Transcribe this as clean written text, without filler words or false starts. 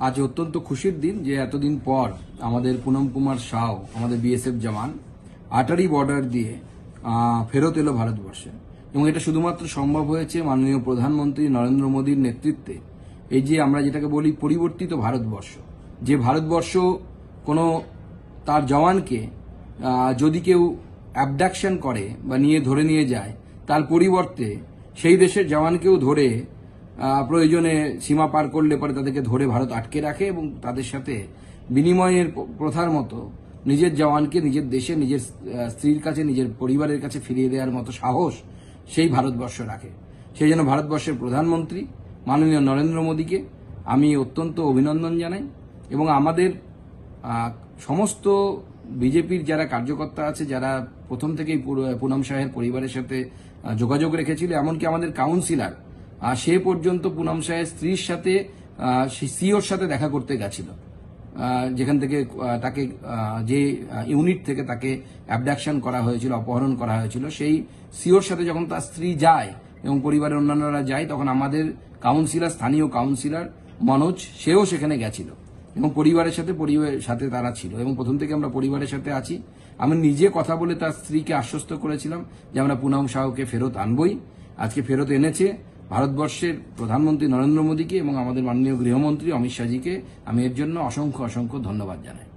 আজ অত্যন্ত খুশির দিন যে এতদিন পর আমাদের পুনম কুমার সাউ আমাদের বিএসএফ জওয়ান আটারি বর্ডার দিয়ে ফেরত এলো ভারতবর্ষে। এবং এটা শুধুমাত্র সম্ভব হয়েছে মাননীয় প্রধানমন্ত্রী নরেন্দ্র মোদীর নেতৃত্বে। এই যে আমরা যেটাকে বলি পরিবর্তিত ভারতবর্ষ, যে ভারতবর্ষ কোনো তার জওয়ানকে যদি কেউ অ্যাবডাকশন করে বা ধরে নিয়ে যায়, তার পরিবর্তে সেই দেশের জওয়ানকেও ধরে প্রয়োজনে সীমা পার করলে পরে তাদেরকে ধরে ভারত আটকে রাখে এবং তাদের সাথে বিনিময়ের প্রথার মতো নিজের জওয়ানকে নিজের দেশে নিজের স্ত্রীর কাছে নিজের পরিবারের কাছে ফিরিয়ে দেওয়ার মতো সাহস সেই ভারতবর্ষ রাখে। সেই জন্য ভারতবর্ষের প্রধানমন্ত্রী মাননীয় নরেন্দ্র মোদীকে আমি অত্যন্ত অভিনন্দন জানাই এবং আমাদের সমস্ত বিজেপির যারা কার্যকর্তা আছে, যারা প্রথম থেকেই পুনম শাহের পরিবারের সাথে যোগাযোগ রেখেছিল, এমনকি আমাদের কাউন্সিলর সে পর্যন্ত পুনম শাহের স্ত্রীর সাথে সিওর সাথে দেখা করতে গেছিল, যেখান থেকে তাকে যে ইউনিট থেকে তাকে অ্যাবডাকশন করা হয়েছিল, অপহরণ করা হয়েছিল, সেই সিওর সাথে যখন তার স্ত্রী যায় এবং পরিবারের অন্যান্যরা যায়, তখন আমাদের কাউন্সিলর, স্থানীয় কাউন্সিলর মনোজ, সেও সেখানে গেছিল এবং পরিবারের সাথে তারা ছিল এবং প্রথম থেকে আমরা পরিবারের সাথে আছি। আমি নিজে কথা বলে তার স্ত্রীকে আশ্বস্ত করেছিলাম যে আমরা পুনম সাউকে ফেরত আনবই। আজকে ফেরত এনেছে ভারতবর্ষের প্রধানমন্ত্রী নরেন্দ্র মোদীকে এবং আমাদের মাননীয় গৃহমন্ত্রী অমিত শাহজিকে আমি এর জন্য অসংখ্য অসংখ্য ধন্যবাদ জানাই।